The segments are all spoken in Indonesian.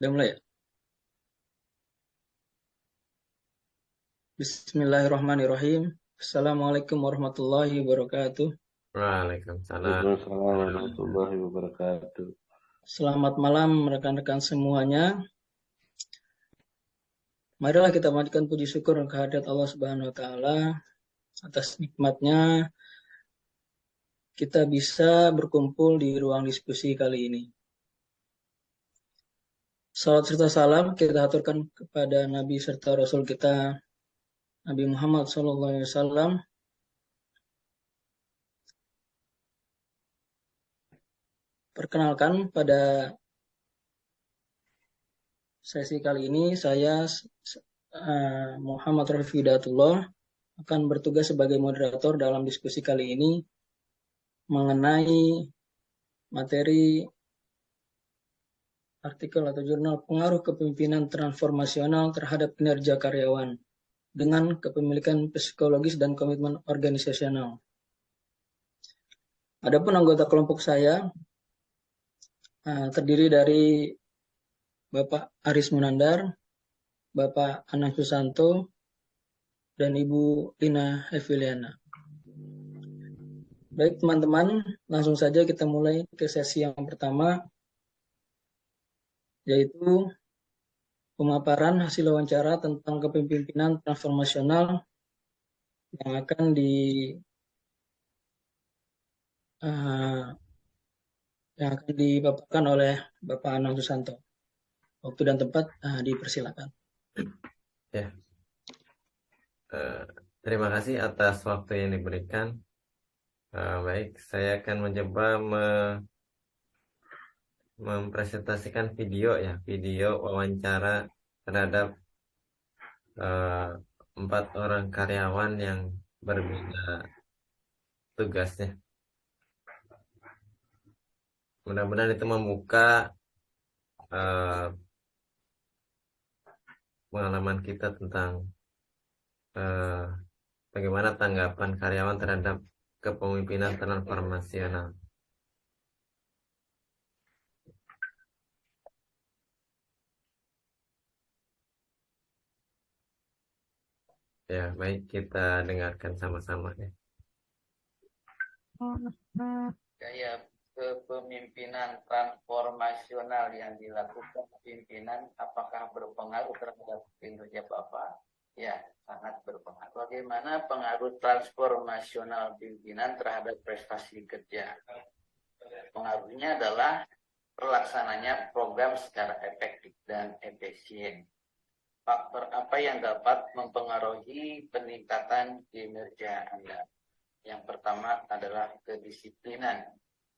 Udah mulai ya? Bismillahirrahmanirrahim. Assalamualaikum warahmatullahi wabarakatuh. Waalaikumsalam. Waalaikumsalam warahmatullahi wabarakatuh. Selamat malam rekan-rekan semuanya. Marilah kita panjatkan puji syukur kehadirat Allah Subhanahu wa taala atas nikmatnya kita bisa berkumpul di ruang diskusi kali ini. Salawat serta salam kita aturkan kepada Nabi serta Rasul kita Nabi Muhammad SAW. Perkenalkan, pada sesi kali ini saya Muhammad Rafi Hidayatullah akan bertugas sebagai moderator dalam diskusi kali ini mengenai materi artikel atau jurnal pengaruh kepemimpinan transformasional terhadap kinerja karyawan dengan kepemilikan psikologis dan komitmen organisasional. Adapun anggota kelompok saya terdiri dari Bapak Aris Munandar, Bapak Anang Susanto, dan Ibu Lina Eviliana. Baik teman-teman, langsung saja kita mulai ke sesi yang pertama, yaitu pemaparan hasil wawancara tentang kepemimpinan transformasional yang akan dipaparkan oleh Bapak Anang Susanto. Waktu dan tempat dipersilakan. Ya. Terima kasih atas waktu yang diberikan. Baik, saya akan mencoba mempresentasikan video wawancara terhadap 4 orang karyawan yang berbeda tugasnya. Mudah-mudahan itu membuka pengalaman kita tentang bagaimana tanggapan karyawan terhadap kepemimpinan transformasional. Ya, baik, kita dengarkan sama-sama ya. Gaya kepemimpinan transformasional yang dilakukan pimpinan apakah berpengaruh terhadap kinerja Bapak? Ya, sangat berpengaruh. Bagaimana pengaruh transformasional pimpinan terhadap prestasi kerja? Pengaruhnya adalah pelaksananya program secara efektif dan efisien. Faktor apa yang dapat mempengaruhi peningkatan kinerja Anda? Yang pertama adalah kedisiplinan.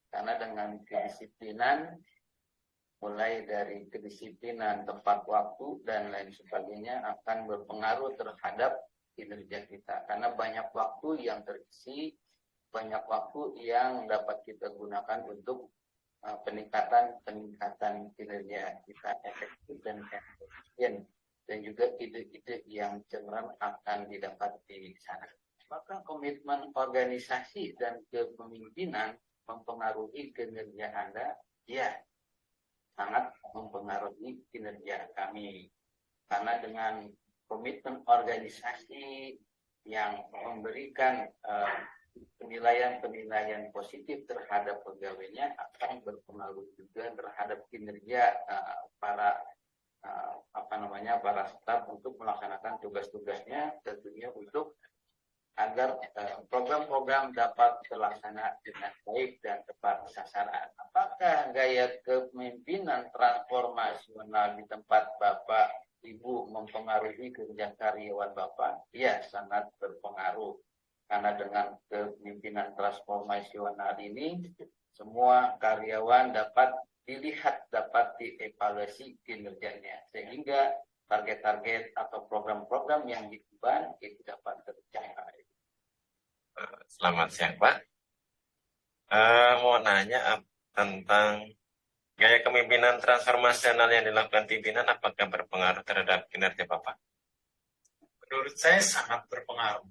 Karena dengan kedisiplinan, mulai dari kedisiplinan tepat waktu dan lain sebagainya akan berpengaruh terhadap kinerja kita. Karena banyak waktu yang terisi, banyak waktu yang dapat kita gunakan untuk peningkatan kinerja kita efektif dan efisien. Dan juga ide-ide yang cemerlang akan didapat di sana. Maka komitmen organisasi dan kepemimpinan mempengaruhi kinerja Anda? Ya, sangat mempengaruhi kinerja kami. Karena dengan komitmen organisasi yang memberikan penilaian positif terhadap pegawainya akan berpengaruh juga terhadap kinerja para staf untuk melaksanakan tugas-tugasnya, tentunya untuk agar program-program dapat terlaksana dengan baik dan tepat sasaran. Apakah gaya kepemimpinan transformasional di tempat Bapak Ibu mempengaruhi kerja karyawan Bapak? Ya, sangat berpengaruh. Karena dengan kepemimpinan transformasional ini, semua karyawan dapat dilihat, dapat dievaluasi kinerjanya. Sehingga target-target atau program-program yang diemban itu dapat tercapai. Selamat siang, Pak. Mau nanya tentang gaya kepemimpinan transformasional yang dilakukan pimpinan, apakah berpengaruh terhadap kinerja Bapak? Menurut saya sangat berpengaruh.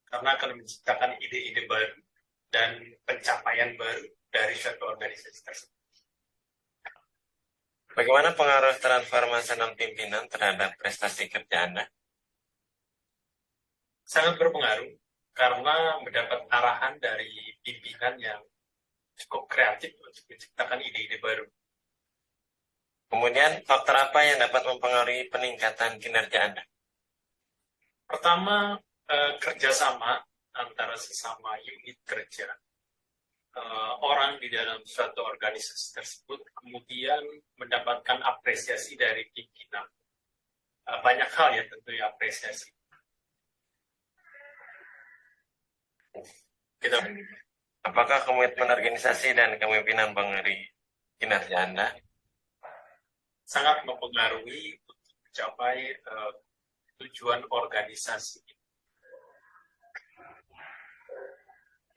Karena akan menciptakan ide-ide baru dan pencapaian baru dari suatu organisasi tersebut. Bagaimana pengaruh transformasional pimpinan terhadap prestasi kerja Anda? Sangat berpengaruh karena mendapat arahan dari pimpinan yang cukup kreatif untuk menciptakan ide-ide baru. Kemudian, faktor apa yang dapat mempengaruhi peningkatan kinerja Anda? Pertama, kerjasama antara sesama unit kerja. Orang di dalam suatu organisasi tersebut kemudian mendapatkan apresiasi dari pimpinan. Banyak hal ya tentunya apresiasi. Kita Apakah komitmen organisasi dan kepemimpinan mempengaruhi kinerja Anda? sangat mempengaruhi untuk mencapai tujuan organisasi.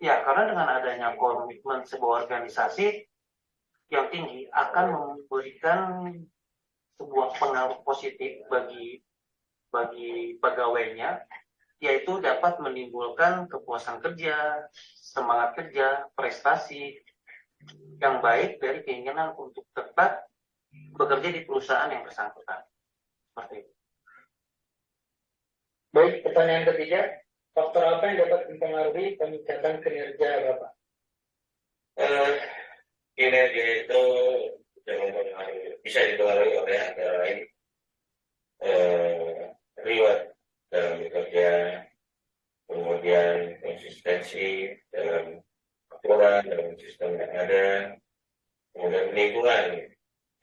Ya, karena dengan adanya komitmen sebuah organisasi yang tinggi akan memberikan sebuah pengaruh positif bagi pegawainya, yaitu dapat menimbulkan kepuasan kerja, semangat kerja, prestasi yang baik dari keinginan untuk tetap bekerja di perusahaan yang bersangkutan. Seperti itu. Baik, pertanyaan ketiga, faktor apa yang dapat mempengaruhi peningkatan kinerja Bapak? Kinerja itu bisa dipengaruhi oleh antara lain reward dalam bekerja, kemudian konsistensi dalam aturan, dalam sistem yang ada, kemudian lingkungan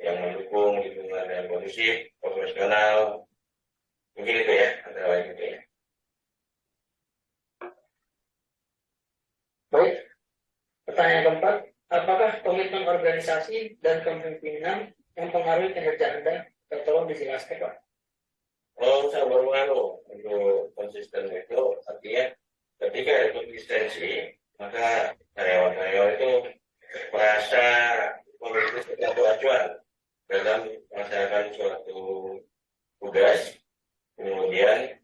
yang mendukung, lingkungan yang kondusif, profesional, mungkin itu ya, antara lain itu ya. Baik, pertanyaan keempat, apakah komitmen organisasi dan kepemimpinan mempengaruhi kinerja Anda? Tolong dijelaskan, Pak. Oh, sangat berpengaruh untuk konsisten itu, artinya ketika ada konsistensi, maka karyawan-karyawan itu merasa memiliki sesuatu acuan dalam melaksanakan suatu tugas, kemudian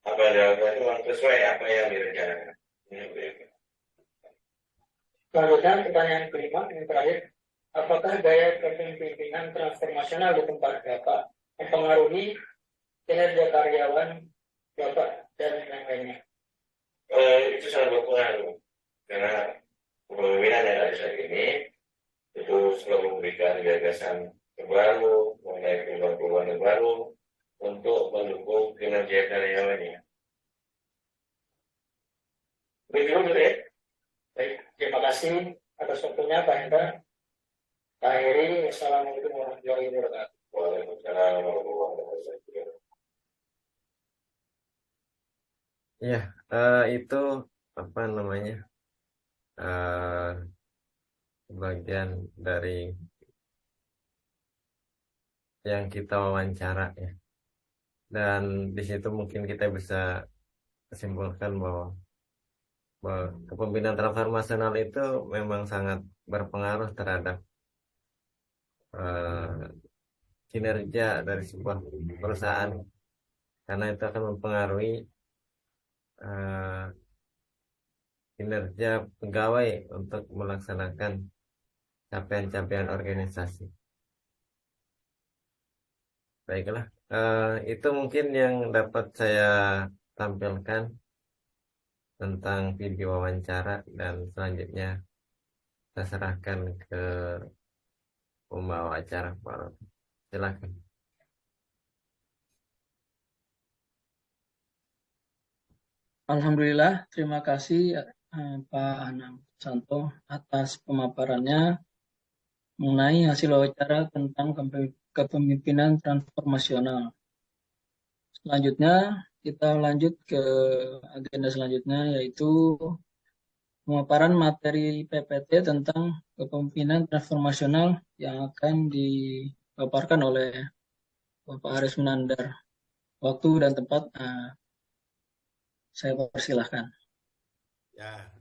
apa yang dilakukan itu memang sesuai apa yang direncanakan. Selanjutnya, pertanyaan kelima, yang terakhir, apakah gaya kepemimpinan transformasional di tempat Bapak mempengaruhi kinerja karyawan Bapak dan yang lainnya? Itu sangat berpengaruh karena kepemimpinan yang ada saat ini itu selalu memberikan gagasan baru, mengenai perubahan-perubahan yang baru untuk mendukung kinerja karyawannya. Begitu dulu ya. Baik, terima kasih atas waktunya Pak Hendra. Pak Heri, Wassalamualaikum warahmatullahi wabarakatuh. Waalaikumsalam warahmatullahi wabarakatuh. Ya, itu apa namanya bagian dari yang kita wawancara ya. Dan di situ mungkin kita bisa simpulkan bahwa kepemimpinan transformasional itu memang sangat berpengaruh terhadap kinerja dari sebuah perusahaan, karena itu akan mempengaruhi kinerja pegawai untuk melaksanakan capaian-capaian organisasi. Baiklah, itu mungkin yang dapat saya tampilkan tentang video wawancara, dan selanjutnya saya serahkan ke pembawa acara. Silakan. Alhamdulillah, terima kasih Pak Anam Santo atas pemaparannya mengenai hasil wawancara tentang kepemimpinan transformasional. Selanjutnya, kita lanjut ke agenda selanjutnya, yaitu pemaparan materi PPT tentang kepemimpinan transformasional yang akan dipaparkan oleh Bapak Aris Munandar. Waktu dan tempat saya persilahkan. Ya,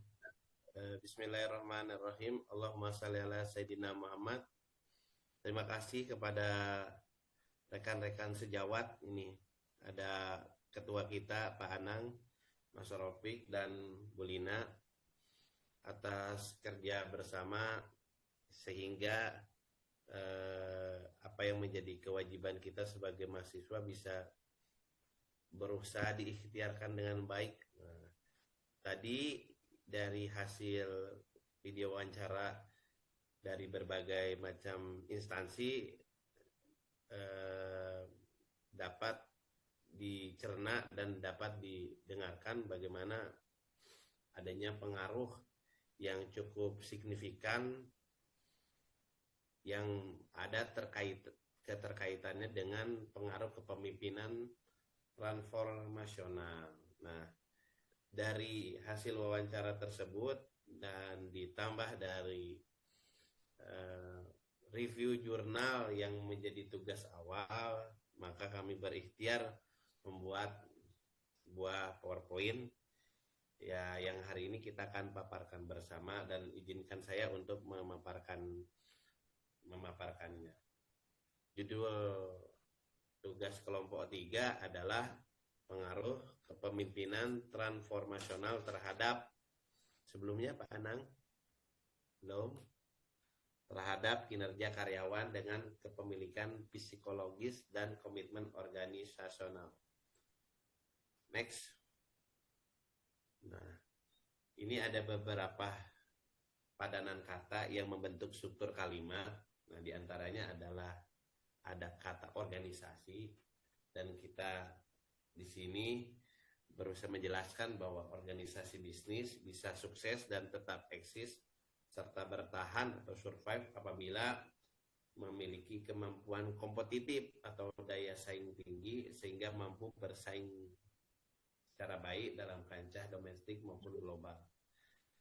Bismillahirrahmanirrahim. Allahumma shalli ala Sayyidina Muhammad. Terima kasih kepada rekan-rekan sejawat ini. Ada ketua kita Pak Anang, Mas Rofik, dan Bu Lina atas kerja bersama sehingga apa yang menjadi kewajiban kita sebagai mahasiswa bisa berusaha diikhtiarkan dengan baik. Nah, tadi dari hasil video wawancara dari berbagai macam instansi dapat dicerna dan dapat didengarkan bagaimana adanya pengaruh yang cukup signifikan yang ada keterkaitannya dengan pengaruh kepemimpinan transformasional. Nah, dari hasil wawancara tersebut dan ditambah dari review jurnal yang menjadi tugas awal, maka kami berikhtiar membuat sebuah PowerPoint ya yang hari ini kita akan paparkan bersama, dan izinkan saya untuk memaparkannya. Judul tugas kelompok 3 adalah pengaruh kepemimpinan transformasional terhadap, sebelumnya Pak Anang belum, terhadap kinerja karyawan dengan kepemilikan psikologis dan komitmen organisasional. Next. Nah, ini ada beberapa padanan kata yang membentuk struktur kalimat. Nah, diantaranya adalah ada kata organisasi, dan kita di sini berusaha menjelaskan bahwa organisasi bisnis bisa sukses dan tetap eksis serta bertahan atau survive apabila memiliki kemampuan kompetitif atau daya saing tinggi sehingga mampu bersaing secara baik dalam kancah domestik maupun global.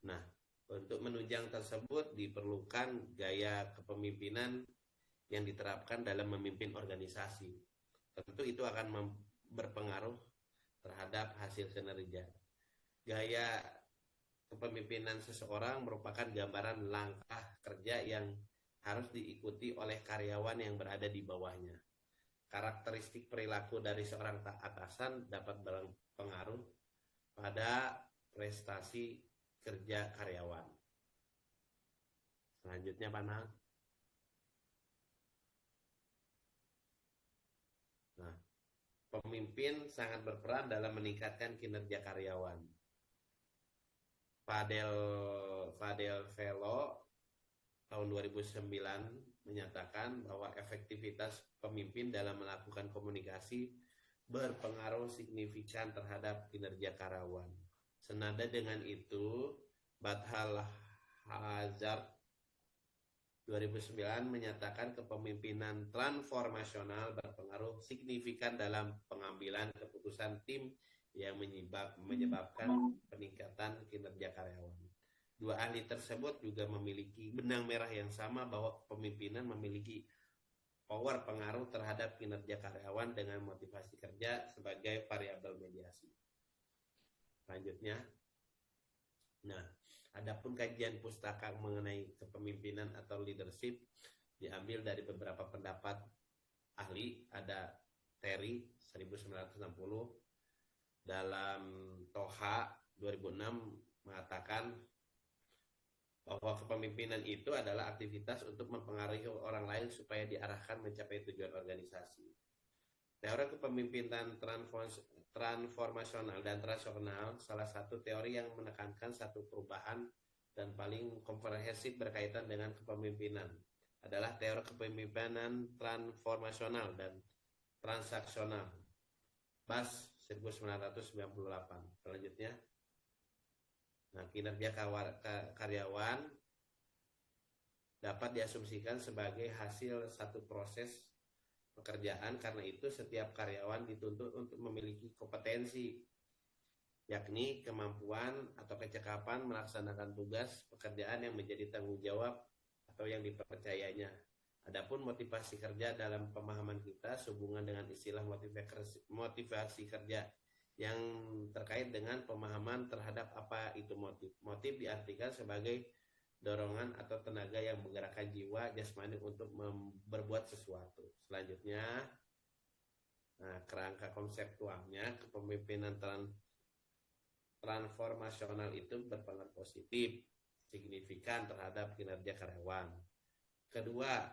Nah, untuk menunjang tersebut diperlukan gaya kepemimpinan yang diterapkan dalam memimpin organisasi. Tentu itu akan berpengaruh terhadap hasil kinerja. Gaya kepemimpinan seseorang merupakan gambaran langkah kerja yang harus diikuti oleh karyawan yang berada di bawahnya. Karakteristik perilaku dari seorang atasan dapat berpengaruh pada prestasi kerja karyawan. Selanjutnya, Pak Nang. Nah, pemimpin sangat berperan dalam meningkatkan kinerja karyawan. Fadel Velo tahun 2009 menyatakan bahwa efektivitas pemimpin dalam melakukan komunikasi berpengaruh signifikan terhadap kinerja karyawan. Senada dengan itu, Bathal Hazard 2009 menyatakan kepemimpinan transformasional berpengaruh signifikan dalam pengambilan keputusan tim yang menyebabkan peningkatan kinerja karyawan. Dua ahli tersebut juga memiliki benang merah yang sama bahwa kepemimpinan memiliki power pengaruh terhadap kinerja karyawan dengan motivasi kerja sebagai variabel mediasi. Selanjutnya, nah, adapun kajian pustaka mengenai kepemimpinan atau leadership diambil dari beberapa pendapat ahli. Ada Terry 1960 dalam Toha 2006 mengatakan bahwa kepemimpinan itu adalah aktivitas untuk mempengaruhi orang lain supaya diarahkan mencapai tujuan organisasi. Teori kepemimpinan transformasional dan transaksional salah satu teori yang menekankan satu perubahan dan paling komprehensif berkaitan dengan kepemimpinan adalah teori kepemimpinan transformasional dan transaksional. Bas 1998. Selanjutnya, nah, kinerja karyawan dapat diasumsikan sebagai hasil satu proses pekerjaan. Karena itu setiap karyawan dituntut untuk memiliki kompetensi, yakni kemampuan atau kecakapan melaksanakan tugas pekerjaan yang menjadi tanggung jawab atau yang dipercayanya. Adapun motivasi kerja dalam pemahaman kita sehubungan dengan istilah motivasi kerja yang terkait dengan pemahaman terhadap apa itu motif. Motif diartikan sebagai dorongan atau tenaga yang menggerakkan jiwa jasmani untuk berbuat sesuatu. Selanjutnya, nah, kerangka konseptualnya kepemimpinan transformasional itu berpengaruh positif signifikan terhadap kinerja karyawan. Kedua,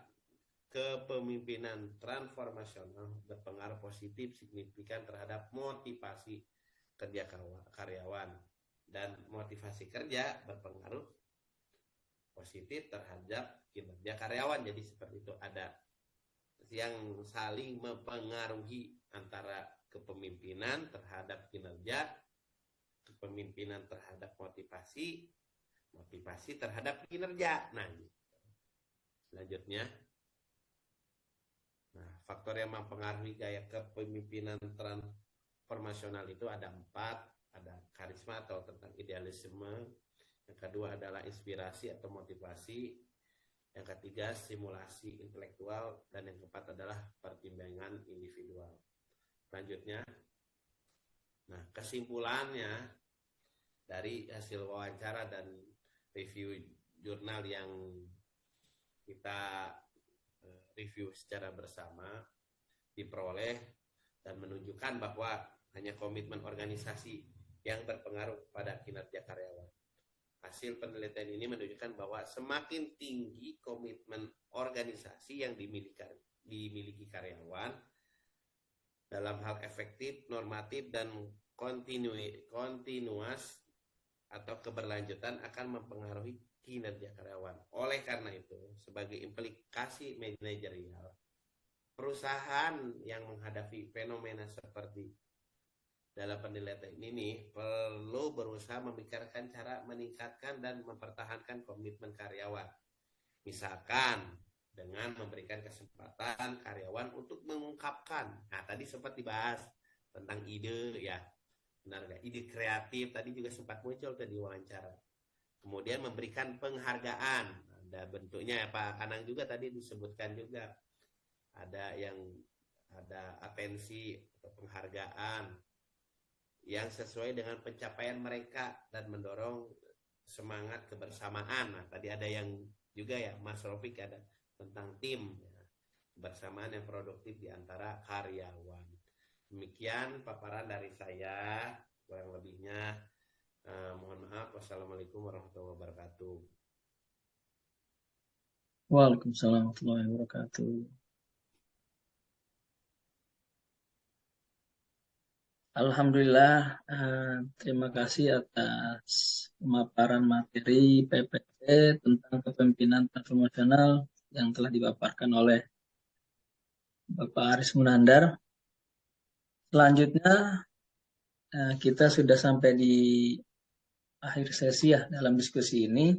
kepemimpinan transformasional berpengaruh positif signifikan terhadap motivasi kerja karyawan, dan motivasi kerja berpengaruh positif terhadap kinerja karyawan. Jadi seperti itu, ada yang saling mempengaruhi antara kepemimpinan terhadap kinerja, kepemimpinan terhadap motivasi, motivasi terhadap kinerja. Nah, selanjutnya, faktor yang mempengaruhi gaya kepemimpinan transformasional itu ada 4. Ada karisma atau tentang idealisme, yang kedua adalah inspirasi atau motivasi, yang ketiga simulasi intelektual, dan yang keempat adalah pertimbangan individual. Selanjutnya, kesimpulannya dari hasil wawancara dan review jurnal yang kita review secara bersama diperoleh dan menunjukkan bahwa hanya komitmen organisasi yang berpengaruh pada kinerja karyawan. Hasil penelitian ini menunjukkan bahwa semakin tinggi komitmen organisasi yang dimiliki karyawan dalam hal efektif, normatif, dan kontinuas atau keberlanjutan akan mempengaruhi kinerja karyawan. Oleh karena itu, sebagai implikasi manajerial, perusahaan yang menghadapi fenomena seperti dalam penelitian ini perlu berusaha memikirkan cara meningkatkan dan mempertahankan komitmen karyawan. Misalkan dengan memberikan kesempatan karyawan untuk mengungkapkan. Tadi sempat dibahas tentang ide, ya, benar nggak? Ide kreatif tadi juga sempat muncul di wawancara. Kemudian memberikan penghargaan. Ada bentuknya ya, Pak Anang juga tadi disebutkan juga. Ada atensi atau penghargaan yang sesuai dengan pencapaian mereka dan mendorong semangat kebersamaan. Tadi ada yang juga ya, Mas Rofik, ada tentang tim, ya, kebersamaan yang produktif di antara karyawan. Demikian paparan dari saya, kurang lebihnya mohon maaf. Wassalamualaikum warahmatullahi wabarakatuh. Waalaikumsalam warahmatullahi wabarakatuh. Alhamdulillah, terima kasih atas pemaparan materi PPT tentang kepemimpinan transformasional yang telah dipaparkan oleh Bapak Aris Munandar. Selanjutnya, kita sudah sampai di akhir sesi ya dalam diskusi ini.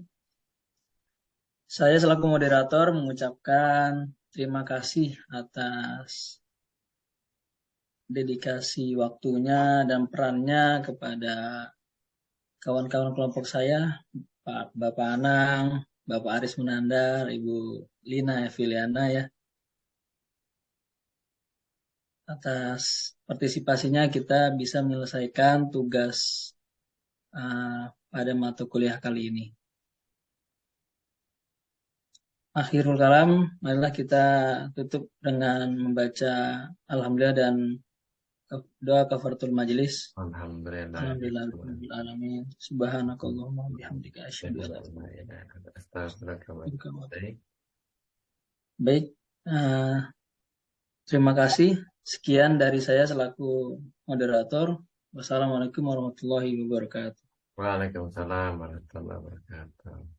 Saya selaku moderator mengucapkan terima kasih atas dedikasi waktunya dan perannya kepada kawan-kawan kelompok saya, Bapak Anang, Bapak Aris Munandar, Ibu Lina Eviliana, ya. Atas partisipasinya kita bisa menyelesaikan tugas pada mata kuliah kali ini. Akhirul kalam, marilah kita tutup dengan membaca Alhamdulillah dan doa kafaratul majelis. Alhamdulillah. Alamin. Subhanakallahumma bihamdika asyhadu an la ilaha illa anta. Baik. Terima kasih. Sekian dari saya selaku moderator. Wassalamualaikum warahmatullahi wabarakatuh. Waalaikumsalam warahmatullahi wabarakatuh.